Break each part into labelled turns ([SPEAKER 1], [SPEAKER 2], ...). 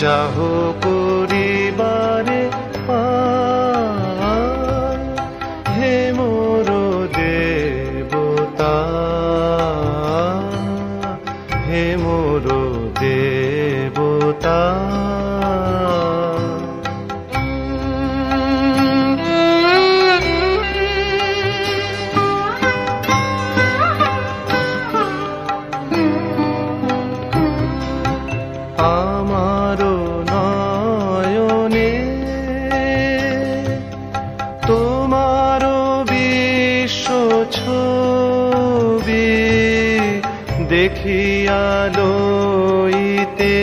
[SPEAKER 1] চাহ করিবারে পার, হে মোর দেবতা, হে মোর দেবতা। আমারো নয়নে তোমারো বিশ্ব ছবি দেখিয়া লইতে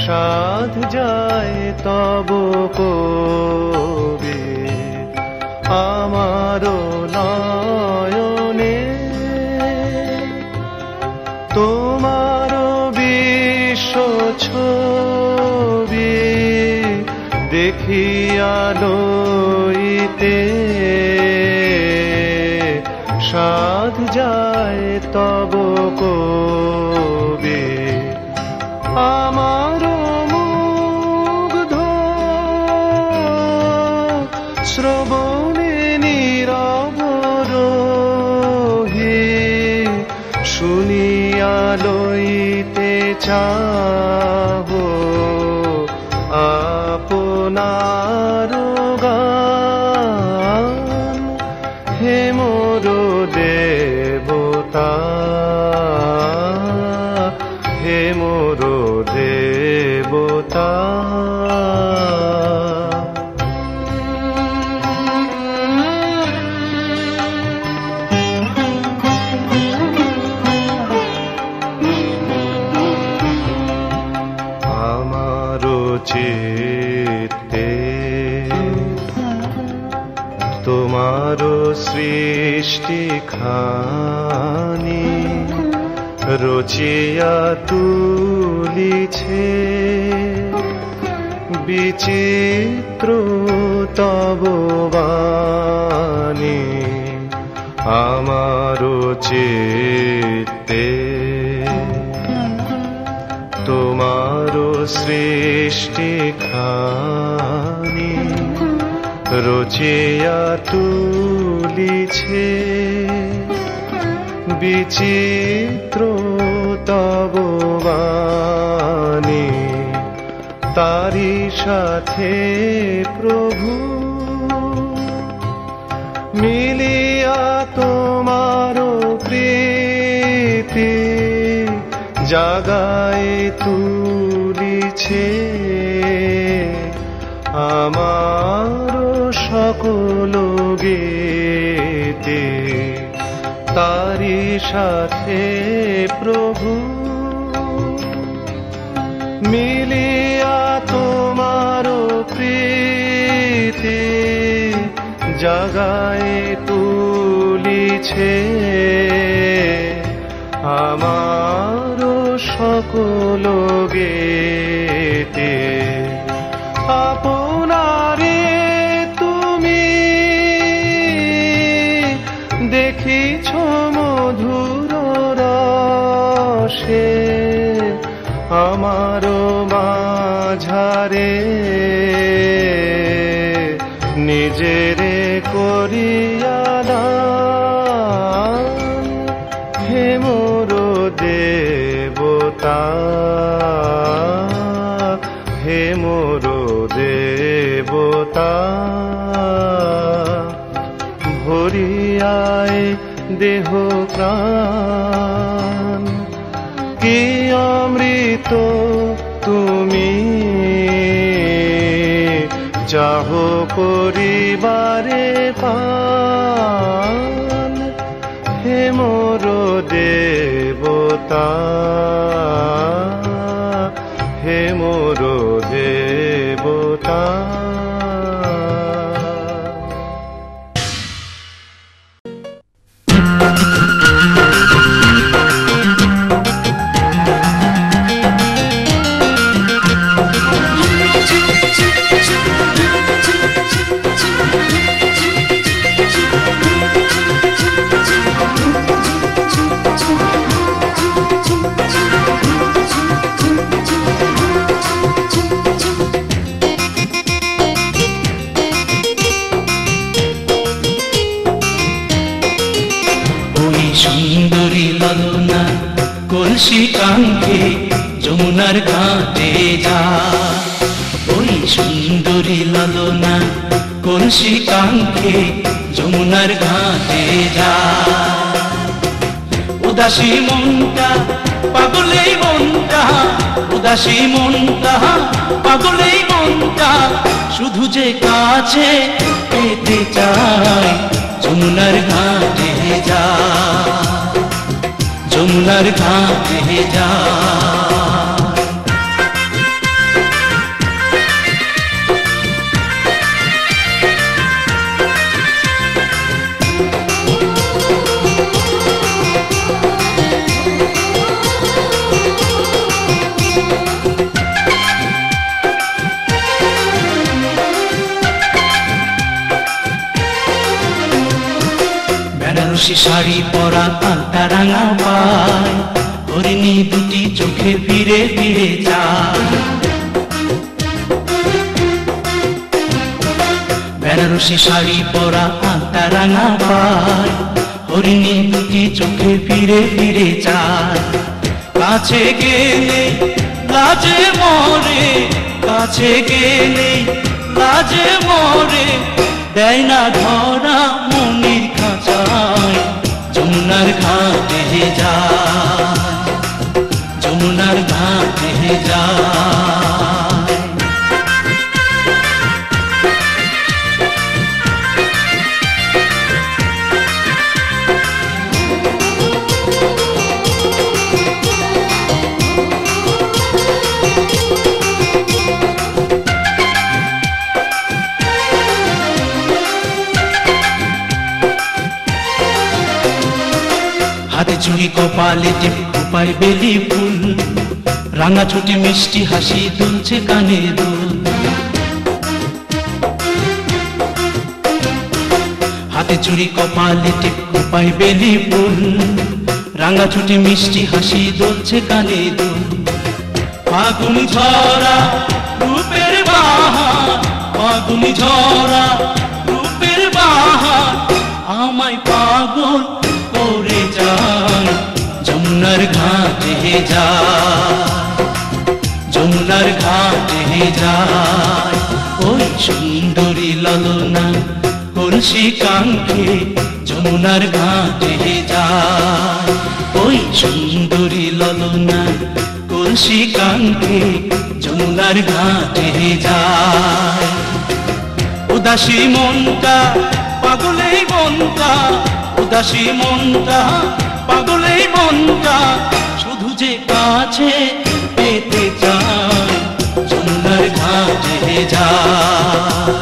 [SPEAKER 1] সাধ যায় তব কবি। আমারো নয়নে তোমারো বিশ্ব ছবি দেখিয়া লইতে সাধ যায় তব কবি। আমারো মুগ্ধ শ্রবণে নীরব রহি শুনিয়া লইতে চাহ আপনার গান, হে মোর দেবতা, হে মোর দেবতা। আমারো চিত্তে তোমারো সৃষ্টি খানি রচিয়া তুলিছে, বিচিত্র তব বাণী। আমারো চিত্তে তোমারো সৃষ্টি খানি রচিয়া তুলিছে, বিচিত্র তব বাণী। তারি সাথে প্রভু মিলিয়া তোমারো প্রীতি জাগায় তুলিছে, আমারো সকল গীতি। তারি সাথে প্রভু মিলিয়া তোমারো প্রীতি জাগায় তুলিছে, আমারো সকল গীতি। আপনারে তুমি দেখিছ মধুর রসে, আমারো মাঝারে নিজেরে করিয়া দান, হে মোর দেবতা, হে মোর দেবতা। ভরিয়ায় দেহ প্রাণ কি অমৃত তুমি চাহ করিবারে পান, হে মোর দেবতা, হে মোর দেবতা।
[SPEAKER 2] সুন্দরী ললনা কলসি কাঙ্ক্ষে যমুনার ঘাটে যা। ওই সুন্দরী ললনা কলসি কাঙ্ক্ষে যমুনার ঘাটে যা। উদাসী মনটা পাগলেই মনটা, উদাসী মনটা পাগলেই মনটা, শুধু যে কাছে পেতে চায় যমুনার ঘাটে যা, যমুনার ঘাটে যা। বেনারসি শাড়ি পরা আলতা রাঙা পায়, হরিণী দুটি চোখে ফিরে ফিরে যায়। বেনারসি শাড়ি পরা আলতা রাঙা পায়, হরিণী দুটি চোখে ফিরে ফিরে যায়। কাছে গেলে লাজে মরে, কাছে গেলে লাজে মরে, দেয় না ধরা মনির খাঁচায় যমুনার ঘাটে যায়, যমুনার ঘাটে যায়। হাতে চুড়ি কপালে টিপ খোপায় বেলি ফুল, রাঙা ছুটি মিষ্টি হাসি দুলছে কানে দুল। হাতে চুড়ি কপালে টিপ খোপায় বেলি ফুল, রাঙা ছুটি মিষ্টি হাসি দুলছে কানে দুল। ফাগুনি ঝরা রূপের বাহার, ফাগুনি ঝরা রূপের বাহার, আমায় পাগল করে যায় যমুনার ঘাটে যায়, যমুনার ঘাটে যায়। ওই সুন্দরী ললনা কলসি কাঙ্ক্ষে যমুনার ঘাটে যায়। ওই সুন্দরী ললনা কলসি কাঙ্ক্ষে যমুনার ঘাটে যায়। উদাসী মনটা পাগলেই মনটা, উদাসী মনটা পাগলেই মনটা, শুধু যে কাছে পেতে চায় যমুনার ঘাটে যায়,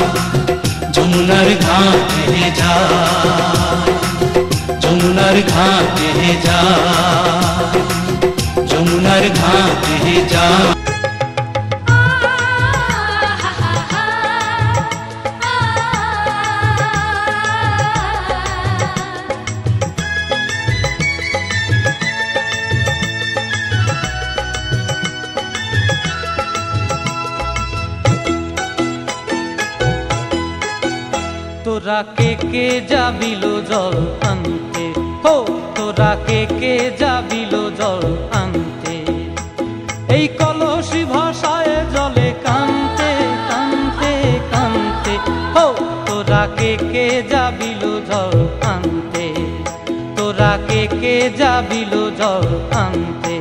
[SPEAKER 2] যমুনার ঘাটে যায়, যমুনার ঘাটে যায়, যমুনার ঘাটে যায়।
[SPEAKER 3] তোরা কে যাবিল জল আনতে, হো তোরা কে যাবিল জল আনতে, এই কলসি ভাষায় জলে কানতে কানতে কানতে। হো তোরা কে যাবিল জল আনতে, তোরা কে যাবিল জল আনতে।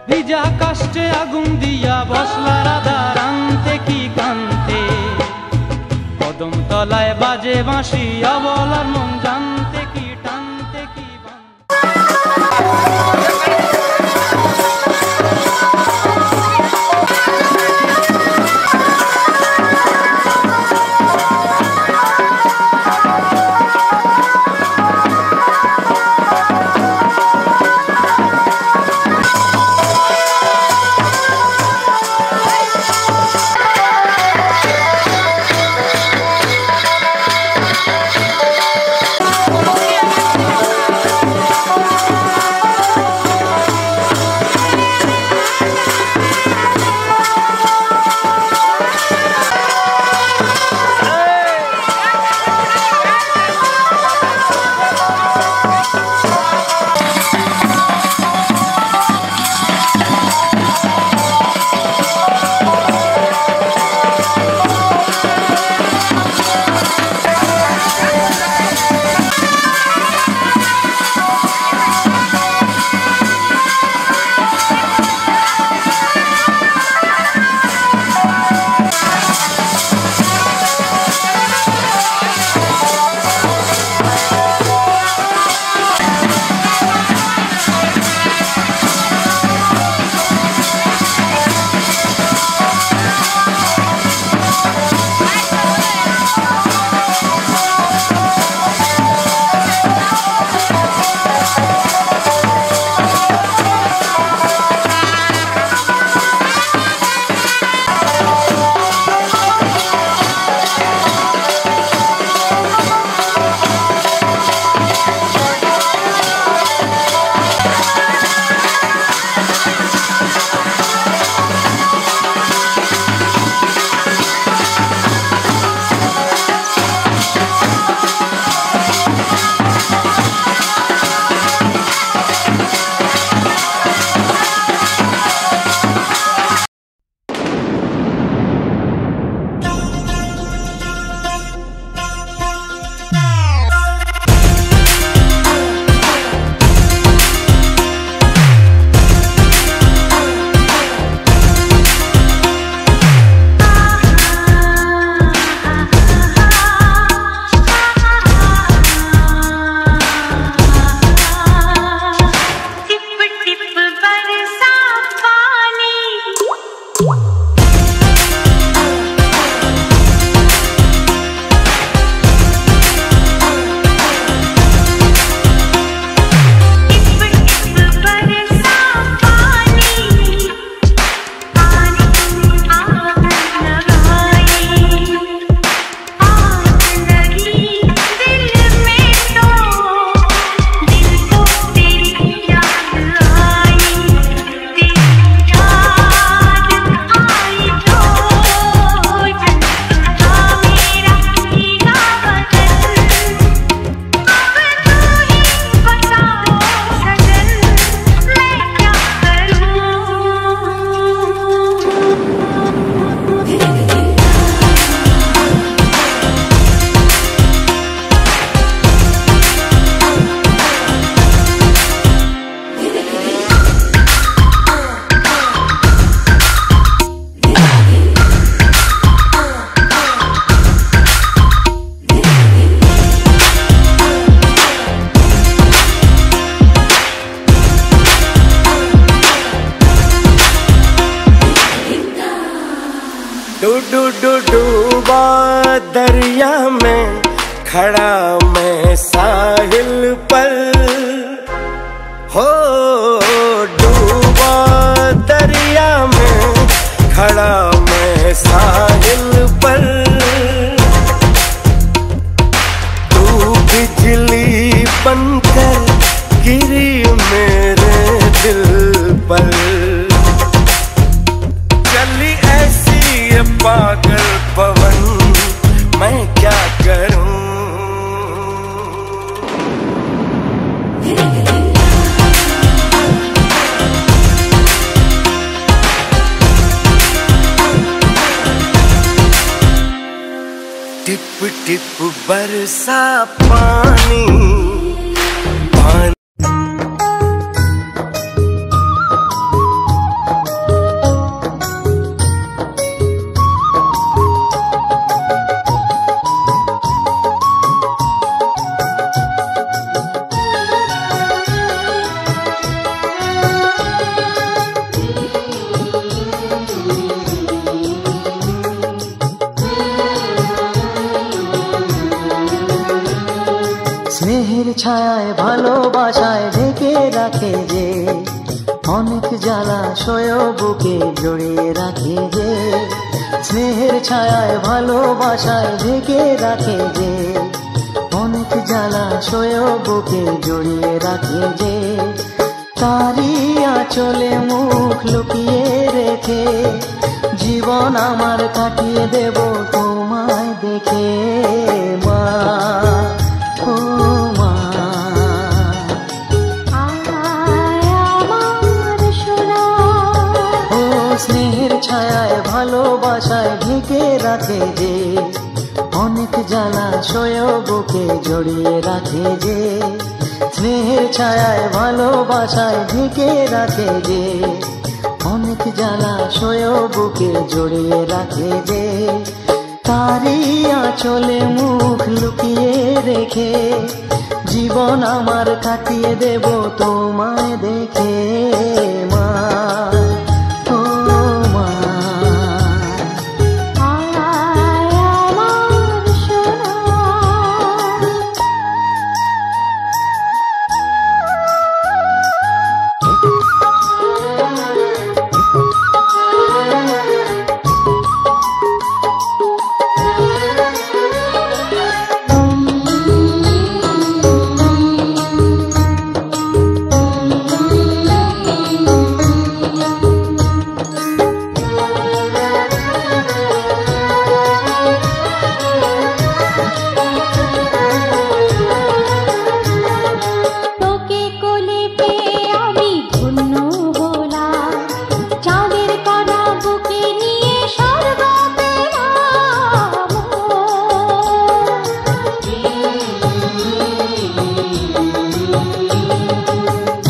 [SPEAKER 3] ভিজা কাষ্টে আগুন দিয়া বসলা রাধা রানতে কি কানতে, কদম তলায় বাজে বাঁশি অবলার মন জানতে কি টানতে কি
[SPEAKER 4] डूबा दरिया में खड़ा मैं साहिल पर, हो डूबा दरिया में खड़ा मैं साहिल पर। तू बिजली बनकर गिरी मेरे दिल पर, चली ऐसी ये पागल पवन मैं क्या करूं। टिप टिप बरसा पानी, पानी
[SPEAKER 5] স্নেহের ছায়ায় ভালোবাসায় ঢেকে রাখে যে, অনেক জ্বালাশয় বুকে জড়িয়ে রাখে যে। স্নেহের ছায়ায় ভালোবাসায় ঢেকে রাখে যে, অনেক জ্বালাশয় বুকে জড়িয়ে রাখে যে। তারই আঁচলে মুখ লুকিয়ে রেখে জীবন আমার কাটিয়ে দেব তোমায় দেখে মা। স্নেহের ছায়ায় ভালোবাসায় ঢেকে রাখে যে, অনেক জ্বালাশয় বুকে জড়িয়ে রাখে যে। স্নেহের ছায়ায় ভালোবাসায় ঢেকে রাখে যে, অনেক জ্বালাশয় বুকে জড়িয়ে রাখে যে। তারই আঁচলে মুখ লুকিয়ে রেখে জীবন আমার কাটিয়ে দেব তোমায় দেখে মা।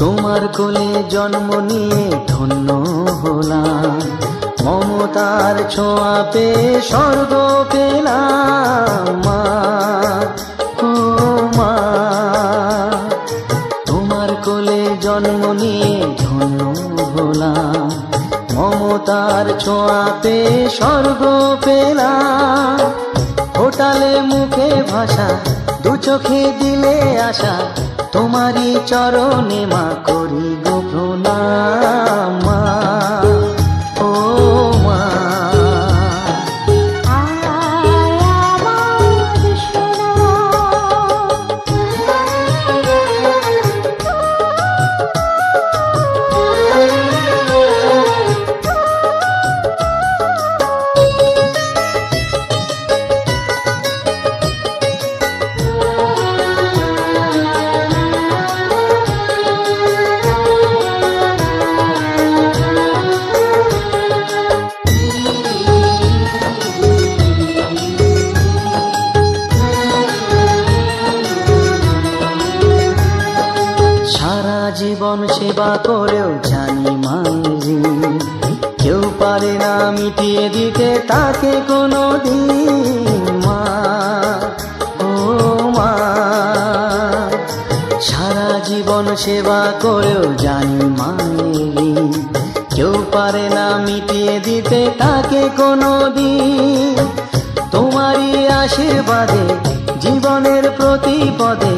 [SPEAKER 5] তোমার কোলে জন্ম নিয়ে ধন্য হলাম, মমতার ছোঁয়া পেয়ে স্বর্গ পেলাম মা। ও মা, তোমার কোলে জন্ম নিয়ে ধন্য হলাম, মমতার ছোঁয়া পেয়ে স্বর্গ পেলাম। ফোটালে মুখে ভাষা, দু চোখে দিলে আশা, তোমারই চরণে মা করি গো প্রণাম মা। ও মা, জীবন সেবা করেও জানি মাঝি, কেউ পারে না মিটিয়ে দিতে তাকে কোনো দিন মা। ও মা, সারা জীবন সেবা করেও জানি মায়েরি, কেউ পারে না মিটিয়ে দিতে তাকে কোনোদিন। তোমারই আশীর্বাদে জীবনের প্রতি পদে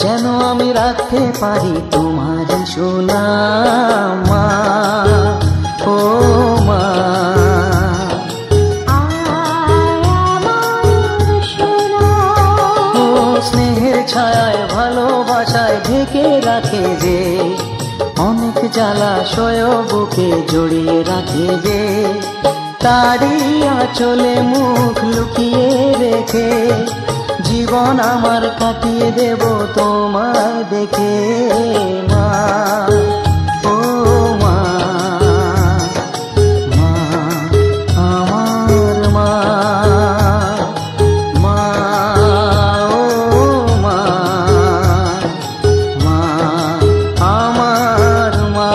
[SPEAKER 5] যেন আমি রাখতে পারি তোমারই সুনাম মা, ও মা। ও স্নেহের ছায়ায় ভালোবাসায় ঢেকে রাখে যে, অনেক জ্বালাশয় বুকে জড়িয়ে রাখে যে, তারই আঁচলে মুখ লুকিয়ে রেখে জীবন আমার কাটিয়ে দেব তোমায় দেখে মা, ও মা, মা আমার মা, মা ও মা, মা আমার মা।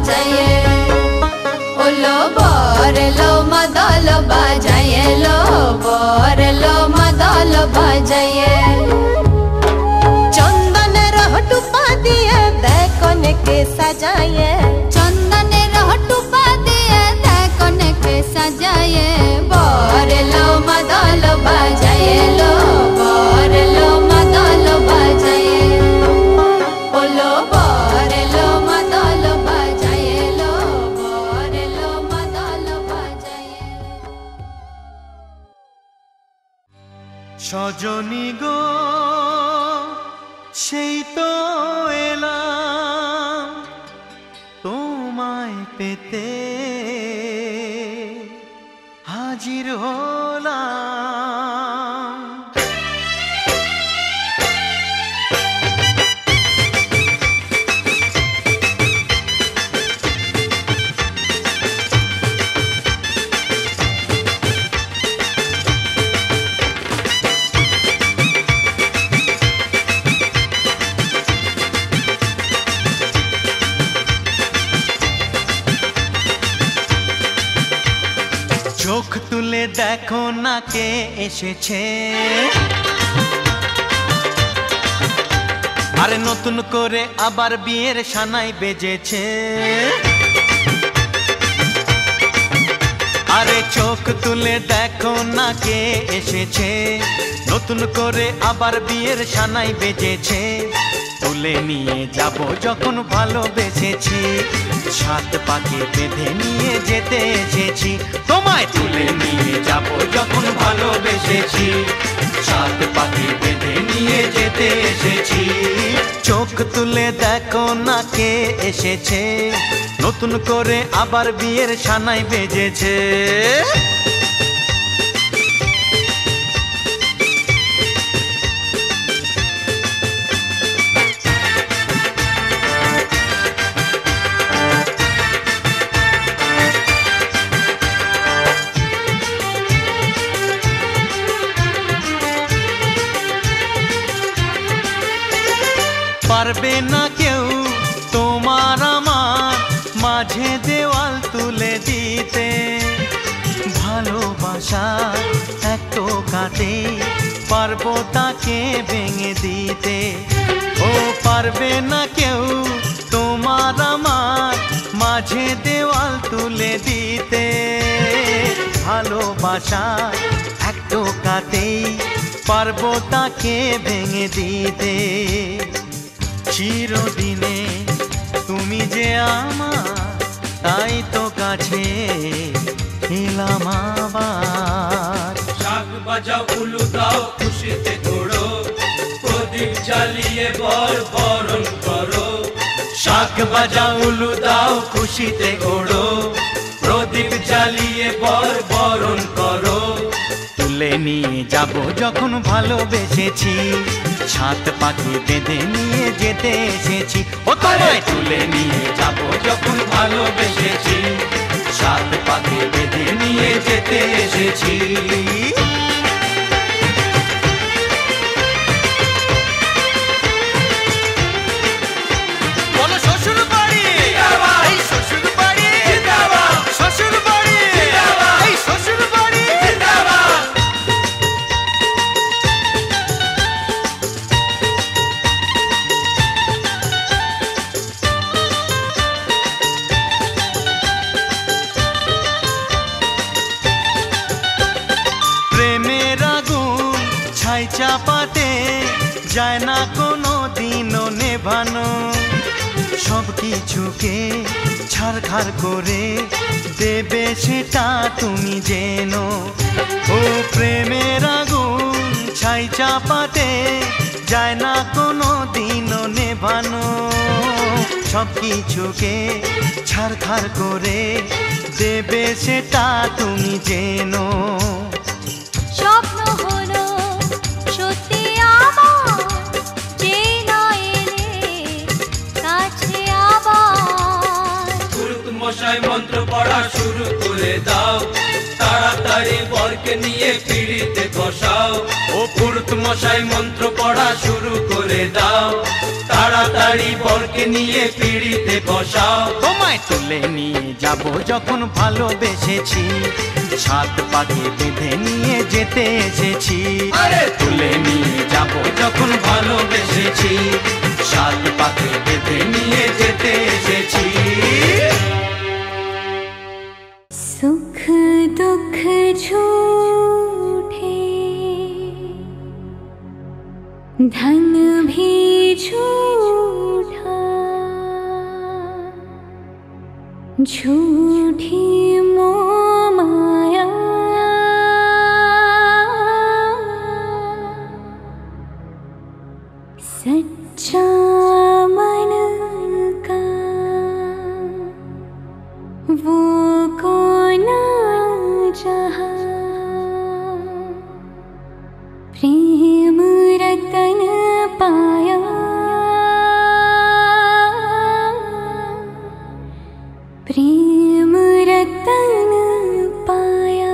[SPEAKER 6] বাজায়ে ওলো বর লো মাদল বাজায়ে লো বর লো মাদল বাজায়ে চন্দনের টুপা দিয়ে দেখনকে সাজায়ে চন্দনের টুপা দিয়ে দেখনকে সাজায়ে বর লো মাদল বাজায়ে লো বর লো মাদল বাজায়ে ওলো বর লো মাদল বাজায়ে লো বর লো মাদল বাজায়ে
[SPEAKER 3] সজনী গো সেই তো এলাম তোমায় পেতে হাজির হলাম চোখ তুলে দেখো না কে এসেছে আরে নতুন করে আবার বিয়ের সানাই বেজেছে আরে চোখ তুলে দেখো না কে এসেছে নতুন করে আবার বিয়ের সানাই বেজেছে তুলে নিয়ে যাব যখন ভালোবেসেছি সাত পাকে বেঁধে নিয়ে যেতে এসেছি তোমায় তুলে নিয়ে যাব যখন ভালোবেসেছি সাত পাকে বেঁধে নিয়ে যেতে এসেছি চোখ তুলে দেখো না কে এসেছে নতুন করে আবার বিয়ের সানাই বেজেছে পারবে না কেউ তোমার আমার মাঝে দেওয়াল তুলে দিতে ভালোবাসা এক টোকাতে পারবো তাকে ভেঙে দিতে ও পারবে না কেউ তোমার আমার মাঝে দেওয়াল তুলে দিতে ভালোবাসা এক টোকাতেই পারবো তাকে ভেঙে দিতে চিরদিনে তুমি যে আমার তাই তো কাছে এলাম আবার
[SPEAKER 7] শাক বাজাও উলু দাও খুশিতে ঘোড়ো প্রদীপ জ্বালিয়ে বর বরণ করো
[SPEAKER 3] শাক বাজাও উলু দাও খুশিতে ঘোড়ো প্রদীপ জ্বালিয়ে বর বরণ করো তুলে নিয়ে যাব যখন ভালোবেসেছি সাত পাখি বেঁধে নিয়ে যেতে এসেছি ও তোমায় তুলে নিয়ে যাব যখন ভালোবেসেছি সাত পাখি বেঁধে নিয়ে যেতে এসেছি বলো শ্বশুর বাড়ি এই শ্বশুর বাড়ি শ্বশুর বাড়ি এই শ্বশুর বাড়ি চাপাতে যায় না কোনো দিনও নেভানো সব কিছুকে ছাড়খাড় করে দেবে সেটা তুমি জেনো ও প্রেমের আগুন ছাই চাপাতে যায় না কোনো দিনও নেভানো সব কিছুকে ছাড়খাড় করে দেবে সেটা তুমি জেনো
[SPEAKER 6] স্বপ্ন হলো সত্যি আমার যে নয় কাছে আবার
[SPEAKER 7] গুরুত মশাই মশাই মন্ত্র পড়া শুরু করে দাও, তাড়াতাড়ি বরকে নিয়ে পিড়িতে বসাও। ও পুরুত মশাই মন্ত্র পড়া শুরু করে দাও, তাড়াতাড়ি বরকে নিয়ে পিড়িতে বসাও।
[SPEAKER 8] তোমায় তুলে নিয়ে যাব যখন ভালোবেসেছি, সাত পাকে বেঁধে নিয়ে যেতে এসেছি।
[SPEAKER 7] আরে তুলে নিয়ে যাব যখন ভালোবেসেছি, সাত পাকে বেঁধে নিয়ে যেতে এসেছি।
[SPEAKER 6] सुख दुख झूठे, धन भी झूठा, झूठी मोह माया, सच्चा मन का वो कौन जहाँ, प्रेम रतन पाया, प्रेम रतन पाया।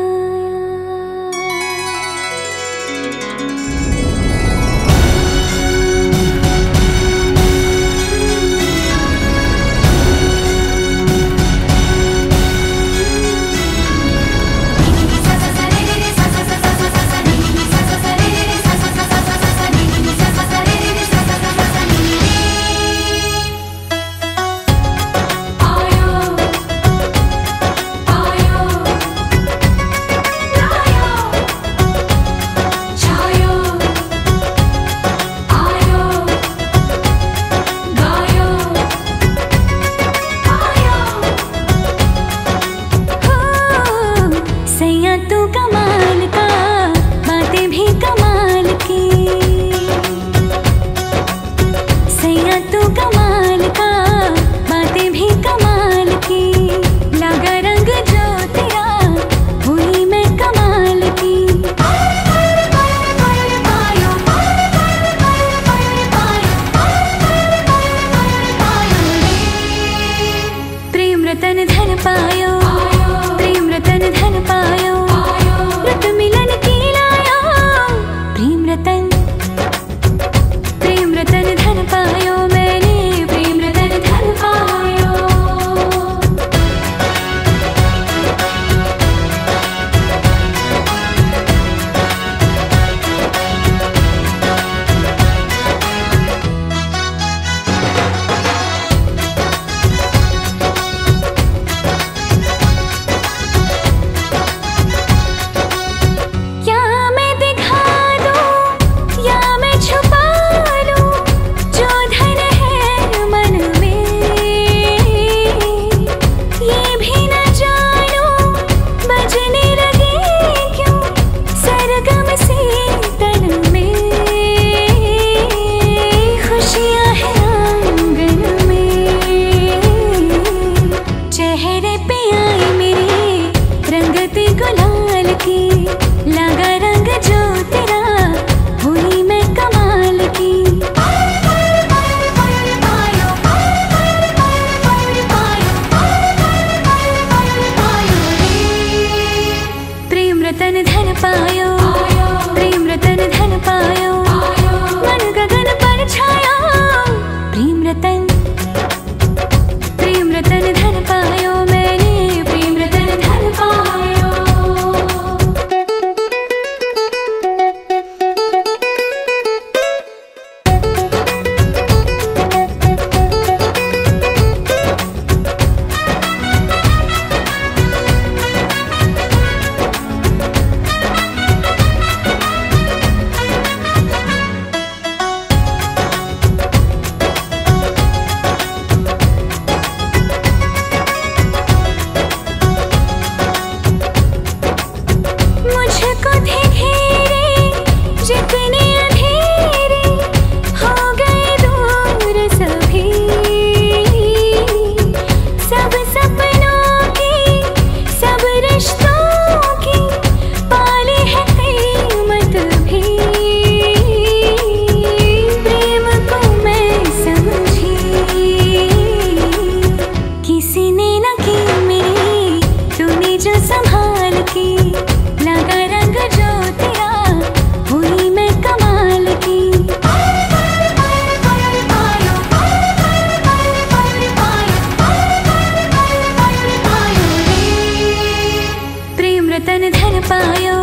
[SPEAKER 6] रतन धन पायो,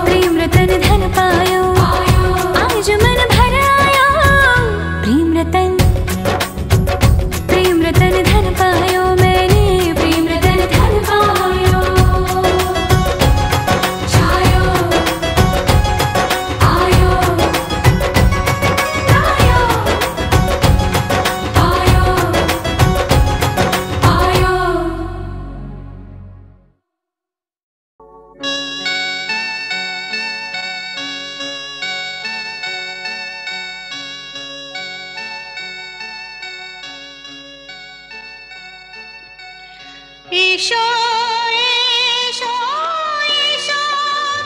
[SPEAKER 6] प्रेम रतन धन पायो, आज मन भर आयो। प्रेम रतन धन पायो, मैंने प्रेम रतन धन पायो। छायो आयो आयो आयो आयो।
[SPEAKER 9] एशो एशो एशो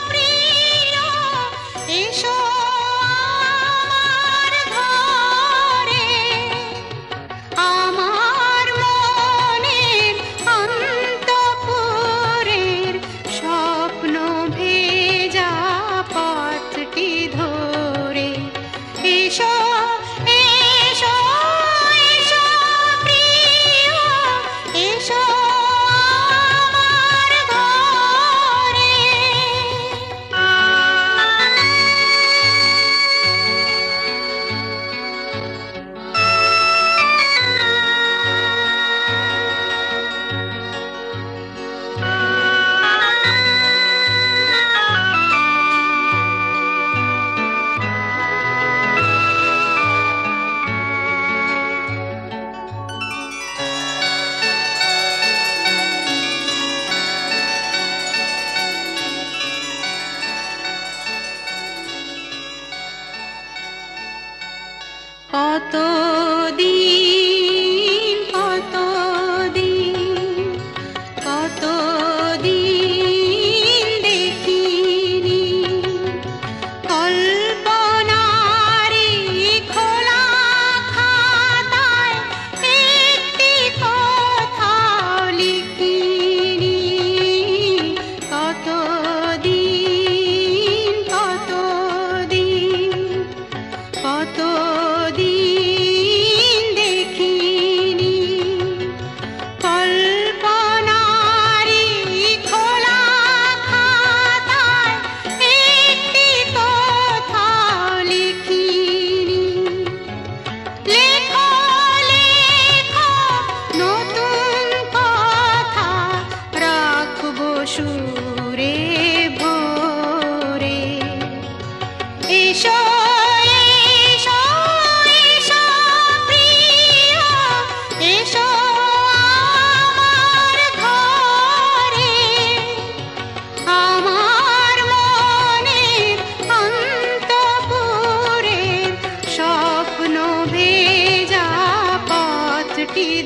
[SPEAKER 9] प्रिय एशो आमार घरे, आमार मनेर अन्तपुरेर स्वप्न भेजा पथटी धरे। एशो एशो एशो प्रिय एशो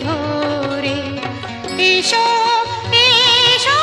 [SPEAKER 9] ধরে এসো এসো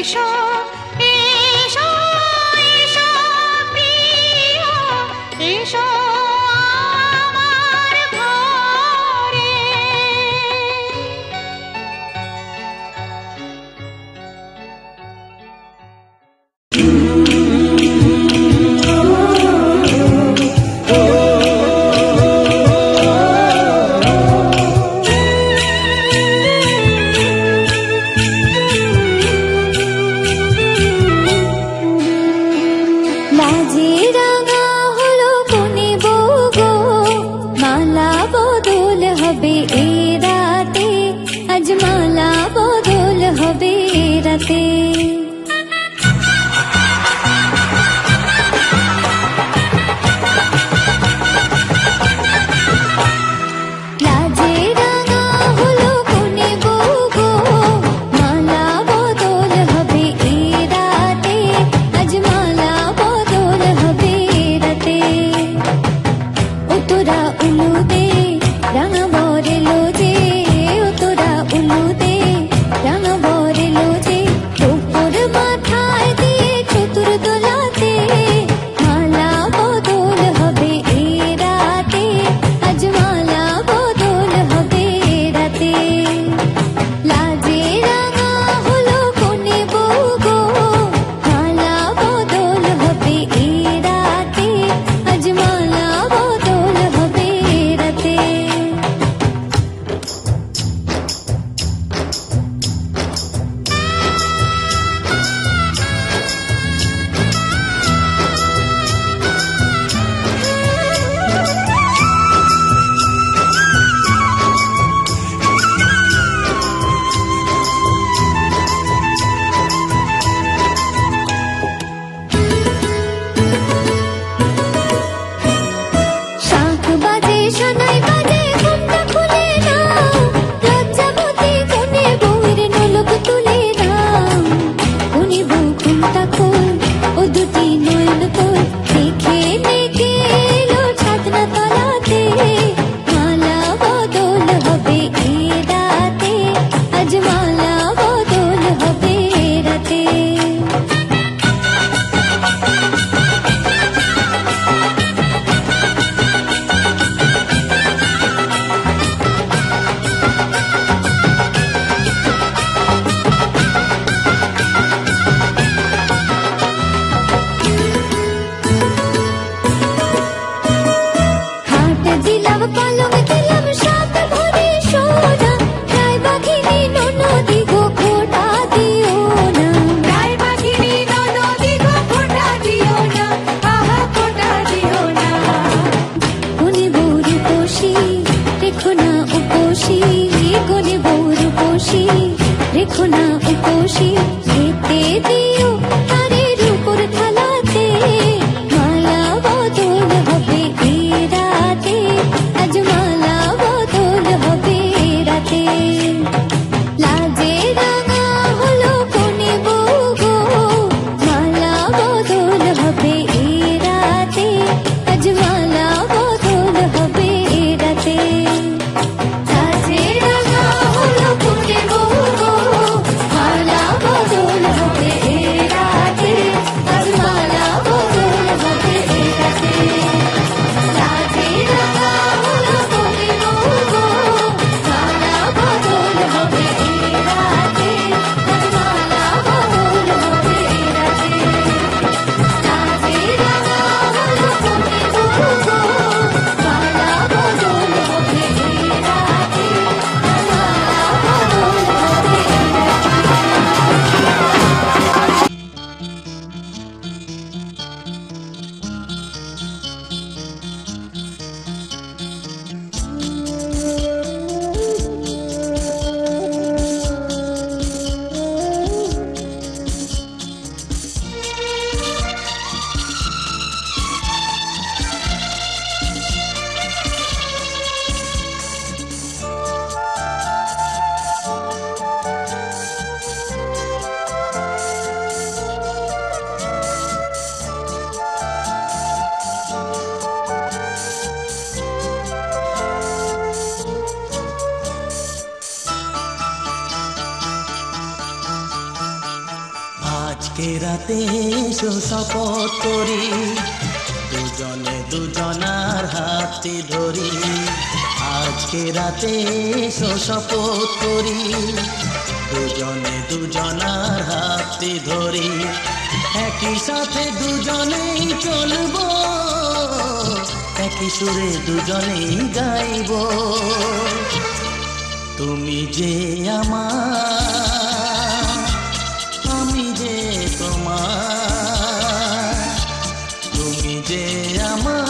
[SPEAKER 9] এসো এসো এসো প্রিয় এসো আমার ঘরে।
[SPEAKER 6] মালা
[SPEAKER 5] আজকে রাতে এসো শপথ করি, দুজনে দুজনার হাতে ধরি। আজকে রাতে এসো শপথ করি, দুজনে দুজনার হাতে ধরি। একই সাথে দুজনেই চলবো, একই সুরে দুজনেই গাইব। তুমি যে আমার, আমি যে তোমার। তুমি যে আমার,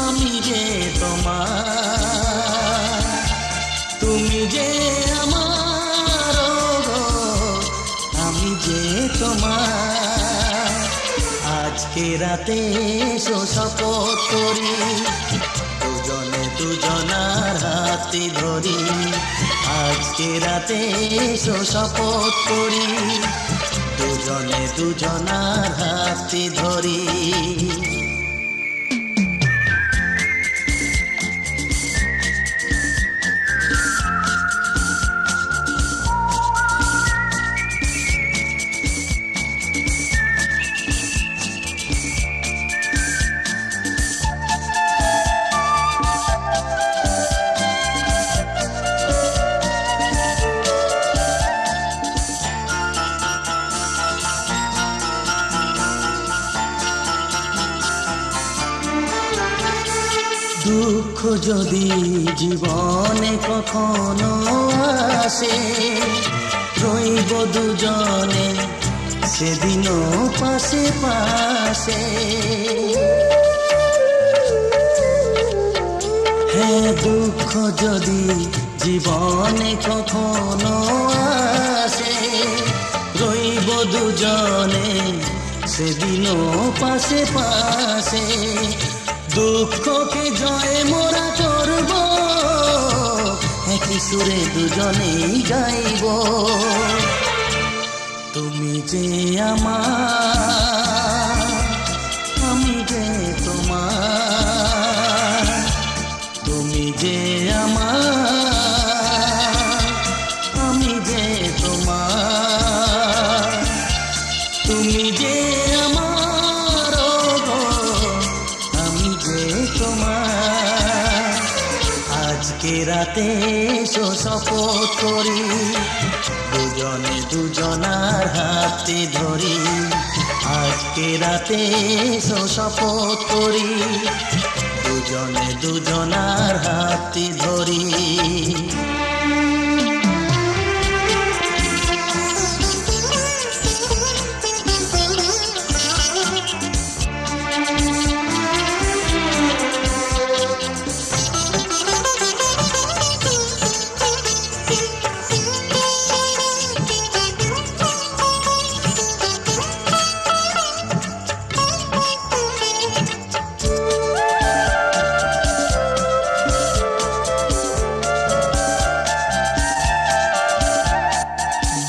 [SPEAKER 5] আমি যে তোমার। তুমি যে আমার, আমি যে তোমার। আজকে রাতে এসো শপথ করি, দুজনে দুজনার হাতে ধরি। আজকে রাতে এসো শপথ করি, দুজনে দুজনার হাতে ধরি। দুঃখ যদি জীবনে কখনো আসে, রইব দুজনে সেদিনও পাশে পাশে। হ্যাঁ, দুঃখ যদি জীবনে কখনো আসে, রইব দুজনে সেদিনও পাশে পাশে। দুঃখকে জয় মোরা করব, একই সুরে দুজনেই গাইব। তুমি যে আমার, আমি যে তোমার। তুমি যে আমার, আমি যে তোমার। তুমি যে আমার, আমি যে তোমার। আজকে রাতে এসো শপথ করি, দুজনে দুজনার হাতে ধরি। আজকে রাতে এসো শপথ করি, দুজনে দুজনার হাতে ধরি।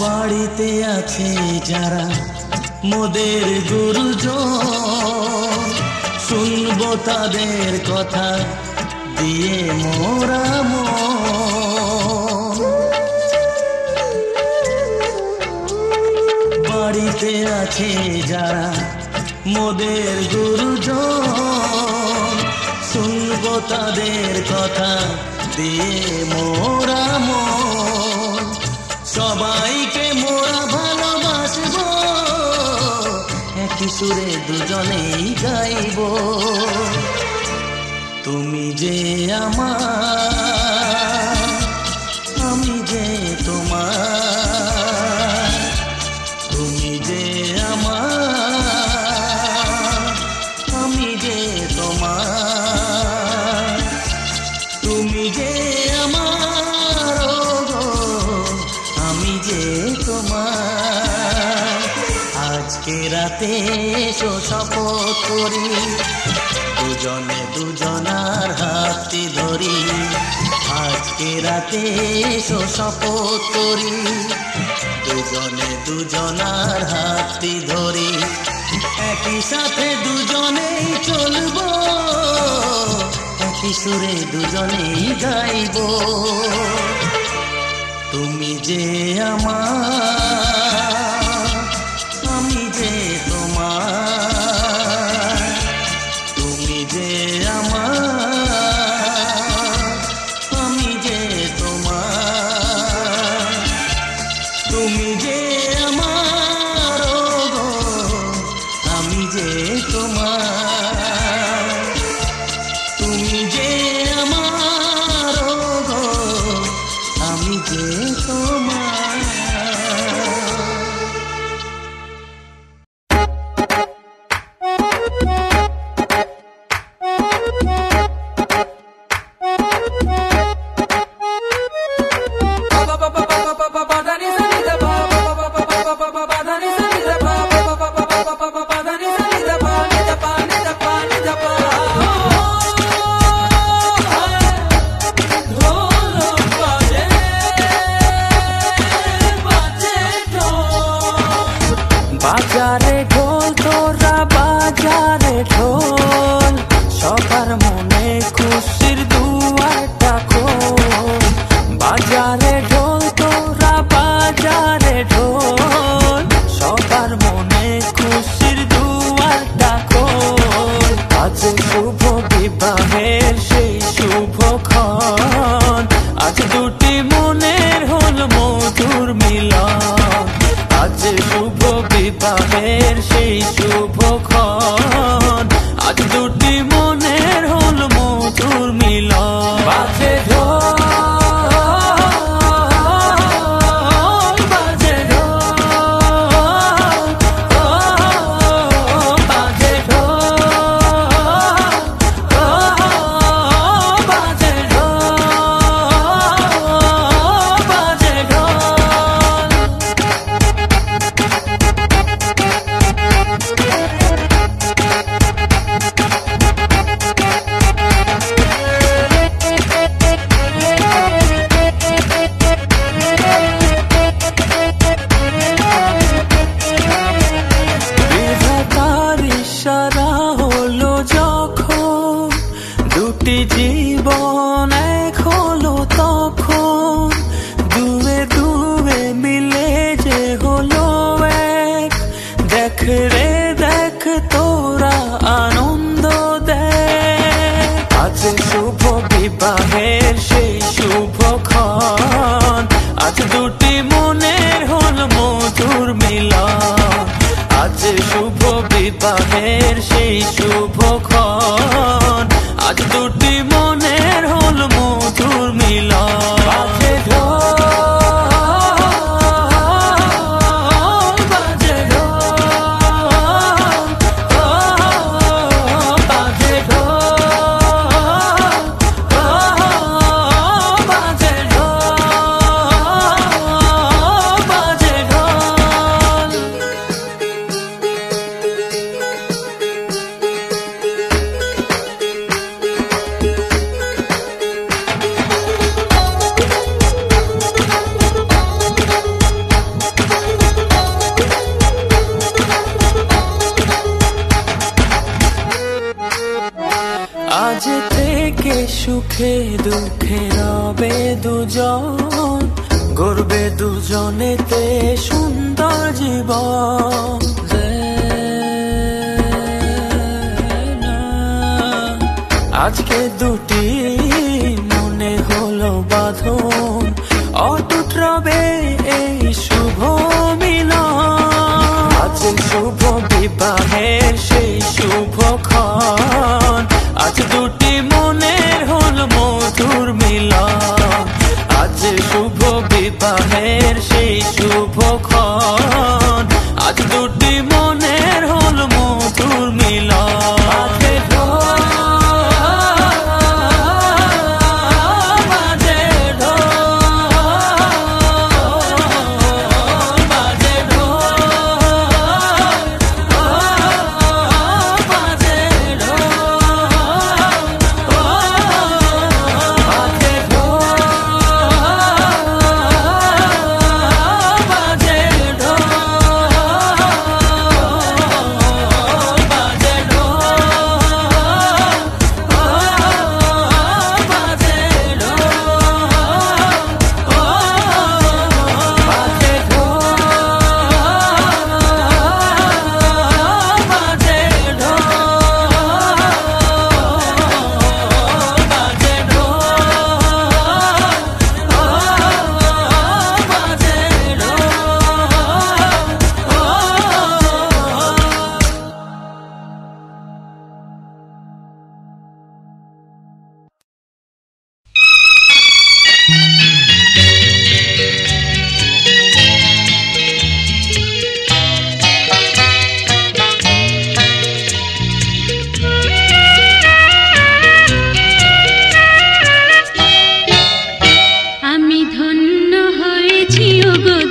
[SPEAKER 5] বাড়িতে আছে যারা মোদের গুরুজন, শুনবো তাদের কথা দিয়ে মোরা মন। বাড়িতে আছে যারা মোদের গুরুজন, শুনবো তাদের কথা দিয়ে মোরা মন। সবাইকে মোরা ভালোবাসবো, একই সুরে দুজনেই গাইব। তুমি যে আমার, আমি যে তোমার। তুমি যে আমার, আমি যে তোমার। তুমি যে আমার, আমি যে তোমার। আজকে রাতে এসো শপথ করি, দুজনে দুজনার হাতে ধরি। আজকে রাতে এসো শপথ করি, দুজনে দুজনার হাতে ধরি। একই সাথে দুজনেই চলবো, একই সুরে দুজনেই গাইব। তুমি যে আমার, যে তোমার।
[SPEAKER 10] বাজারে ঢোল তোরা বাজারে ঢোল, সবার মনে খুশির দুয়ারটা খোল। বাজারে ঢোল তোরা বাজারে ঢোল, সবার মনে খুশির দুয়ারটা খোল। আজ শুভ বিবাহের সেই শুভক্ষণ, আজ দুটি মনের হল মধুর মিলন। আজ শুভ বিবাহের সেই শুভক্ষণ, আজ দুটি মনের হল মধুর মিলন। বাজে ঢোল বাজে ঢোল বাজে ঢোল বাজে ঢোল বাজে বিধাতার ইশারা হলো যখন, দুটি জীবন এক হলো তখন। দুয়ে দুয়ে মিলে যে হলো এক, দেখ রে দেখ তোরা আনন্দ দেখ। আজ শুভ বিবাহের সেই শুভক্ষণ, আজ দুটি মনের হল মধুর মিলন। আজ শুভ বিবাহের সেই শুভক্ষণ, আজ দুটি মনের হল মধুর মিলন। বাজে ঢোল বাজে ঢোল বাজে ঢোল বাজে ঢোল বাজে ঢোল। আজ থেকে সুখে দুঃখে রবে দুজন, গড়বে দুজনেতে সুন্দর জীবন। আজকে দুটি মনে হলো বাঁধন, অটুট রবে এই শুভ মিলন। আজ শুভ বিবাহের সেই শুভক্ষণ, আজ দুটি মনের হল মধুর মিলন। আজ শুভ বিবাহের সেই শুভক্ষণ, আজ দুটি মনের হল মধুর মিলন। বাজে ঢোল বাজে ঢোল বাজে ঢোল বাজে ঢোল বাজে ঢোল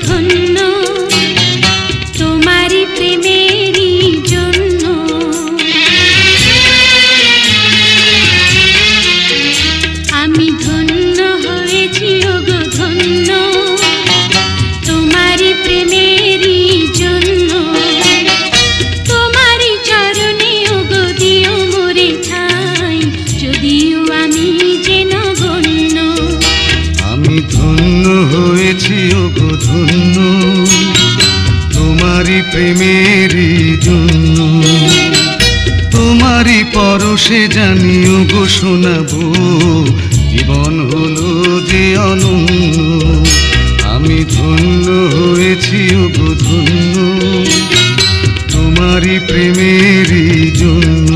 [SPEAKER 6] ধন্য তোমারি প্রেমেরই জন্য। আমি ধন্য হয়েছি ওগো ধন্য তোমারি প্রেমেরই জন্য। তোমারি চরণে ওগো দিও মোরে ঠাই, যদিও আমি যে নগণ্য।
[SPEAKER 11] আমি ধন্য হয়েছি ওগো ধন্য তোমারি প্রেমেরই জন্য। তোমারি পরশে জানি ওগো শোনাবো জীবন হলো যে অনন্য। আমি ধন্য হয়েছি ওগো ধন্য তোমারি প্রেমেরই জন্য।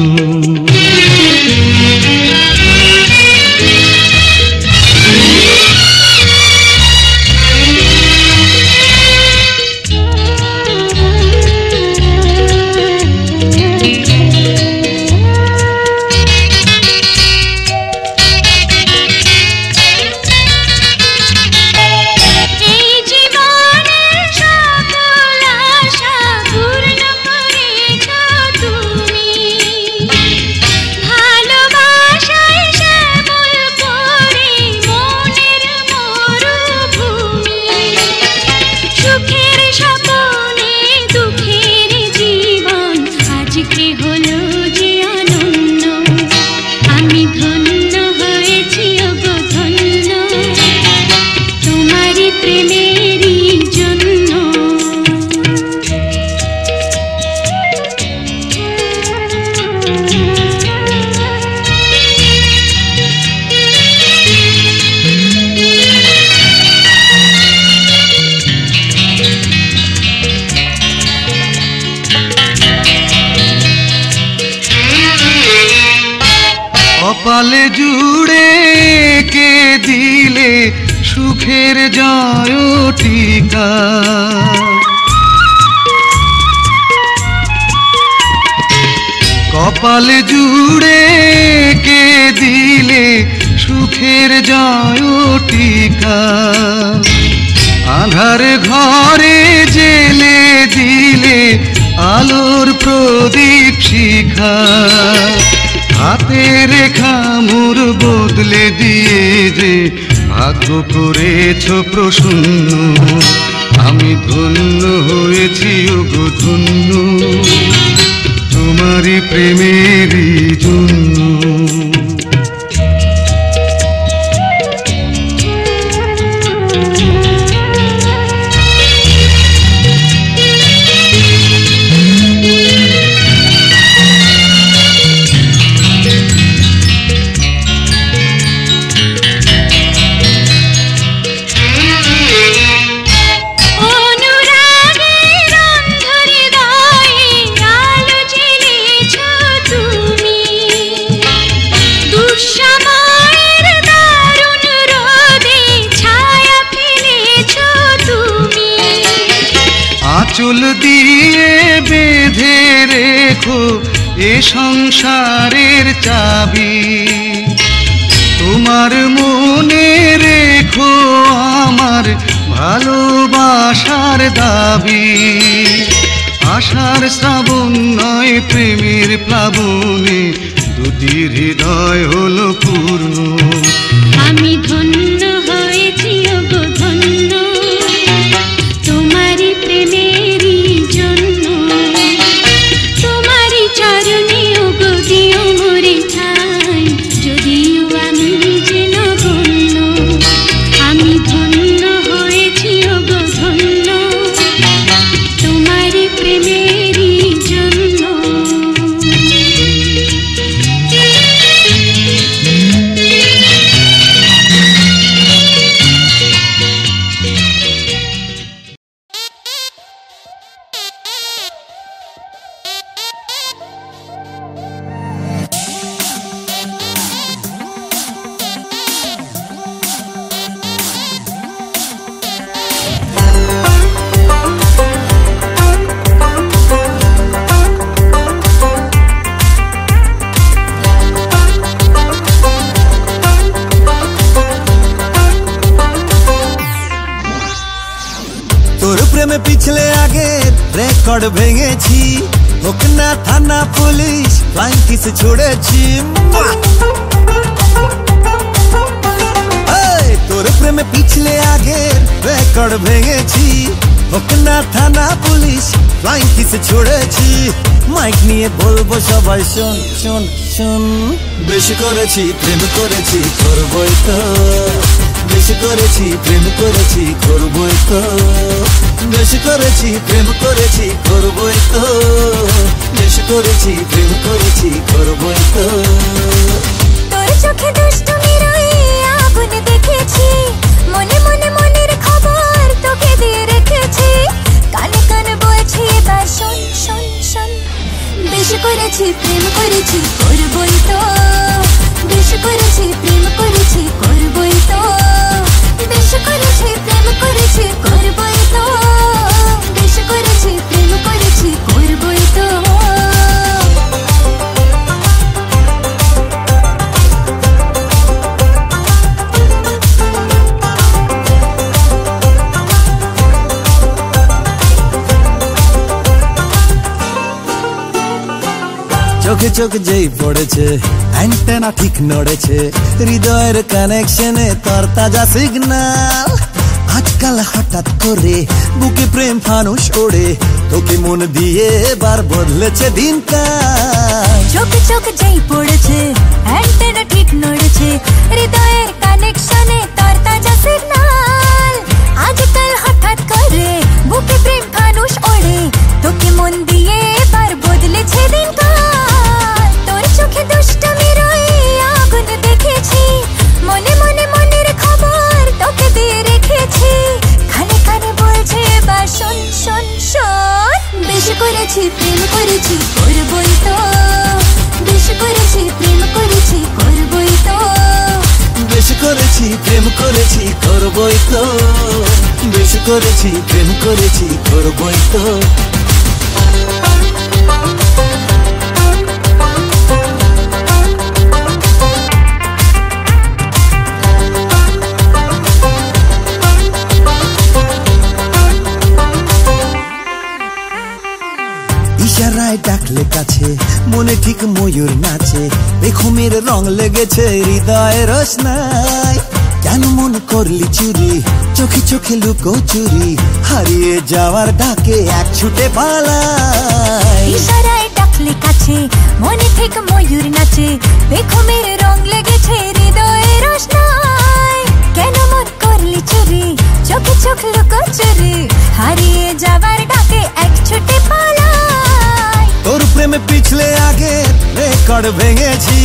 [SPEAKER 11] কপালে জুড়ে কে দিলে সুখের জয় টিকা। কপালে জুড়ে কে দিলে সুখের জয় টিকা। আধার ঘরে জেলে দিলে আলোর প্রদীপ শিখা। হাতে রেখা মোর বদলে দিয়ে যে ভাগ্য করেছ প্রসন্ন। আমি ধন্য হয়েছি ওগো ধন্য তোমারি প্রেমেরই জন্য। আঁচল দিয়ে বেঁধে রেখো এ সংসারের চাবি। তোমার মনে রেখো আমার ভালোবাসার দাবি। আশার শ্রাবণ নয় প্রেমের প্লাবনে দুটি হৃদয় হলো পূর্ণ।
[SPEAKER 6] আমি ধন্য হয়েছি ওগো ধন্য তোমারি প্রেমেরই জন্য। তোমারি চরণে ওগো দিও মোরে ঠাই, যদিও আমি যে নগণ্য। আমি ধন্য হয়েছি ওগো ধন্য তোমারি প্রেমেরই জন্য।
[SPEAKER 12] তোর প্রেমে পিছলে আগে রেকর্ড ভেঙেছি, হোক না থানা পুলিশ ফ্লাইং কিস ছুড়েছি। তোর প্রেমে পিছলে আগে রেকর্ড ভেঙেছি, হোক না থানা পুলিশ ফ্লাইং কিস ছুড়েছি। মাইক নিয়ে বলবো সবাই শোন শোন শোন, বেশি করেছি প্রেম করেছি করবই তো, বেশি করেছি প্রেম করেছি করবই তো, বেশি করেছি প্রেম করেছি করবই তো, বেশি করেছি প্রেম করেছি করবই তো।
[SPEAKER 6] তোর চোখে দুষ্টুমির ওই আগুন দেখেছি, মনে মনে মনের খবর তোকে দিয়ে রেখেছি, কানে কানে বলছি এবার শোন শোন শোন। বেশি করেছি প্রেম করেছি করবই তো, বেশি করেছি প্রেম করেছি করবই তো, বেশি করেছি প্রেম করেছি করবই তো, বেশি করেছি প্রেম করেছি করবই তো।
[SPEAKER 12] চোখে চোখ যেই পড়েছে অ্যান্টেনা ঠিক নড়েছে, হৃদয়ের কানেকশনে তোর তাজা সিগন্যাল। আজকাল হঠাৎ করে বুকে প্রেম ফানুষ ওড়ে, তোকে মন দিয়ে এবার বদলেছে দিনকাল।
[SPEAKER 6] চোখে চোখ যেই পড়েছে অ্যান্টেনা ঠিক নড়েছে, হৃদয়ের কানেকশনে তোর তাজা সিগন্যাল। আজকাল হঠাৎ করে বুকে প্রেম ফানুষ ওড়ে, তোকে মন দিয়ে এবার বদলেছে দিনকাল। তোর চোখে দুষ্টুমির ওই আগুন দেখেছি, মনে মনে মনের খবর তোকে দিয়ে রেখেছি, কানে কানে বলছে এবার শোন শোন শোন। বেশি করেছি প্রেম করেছি করবই তো, বেশি করেছি প্রেম করেছি করবই তো,
[SPEAKER 12] বেশি করেছি প্রেম করেছি করবই তো, বেশি করেছি প্রেম করেছি করবই তো। ইশারায় ডাকলে কাছে মনে ঠিক ময়ূর নাচে, বেখুমের রং লেগেছে হৃদয়ে রোশনাই। কেন মন করলি চুরি, চোখে চোখে লুকো চুরি, হারিয়ে যাওয়ার ডাকে এক ছুটে পালাই।
[SPEAKER 6] ইশারায় ডাকলে কাছে মনে ঠিক ময়ূর নাচে, বেখুমের রং লেগেছে হৃদয়ে রোশনাই। কেন মন করলি চুরি, চোখে চোখ লুকো চুরি, হারিয়ে যাওয়ার ডাকে এক ছুটে পালাই।
[SPEAKER 12] তোর প্রেমে পিছলে আগে রেকর্ড ভেঙেছি,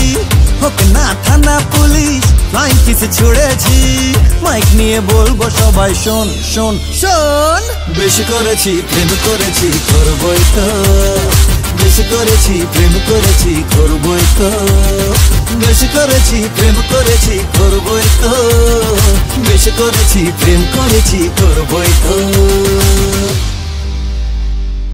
[SPEAKER 12] হোক না থানা পুলিশ ফ্লাইং কিস ছুড়েছি। মাইক নিয়ে বলবো সবাই শোন শোন শোন, বেশি করেছি প্রেম করেছি করবই তো, বেশি করেছি প্রেম করেছি করবই তো, বেশি করেছি প্রেম করেছি করবই তো, বেশি করেছি প্রেম করেছি করবই তো।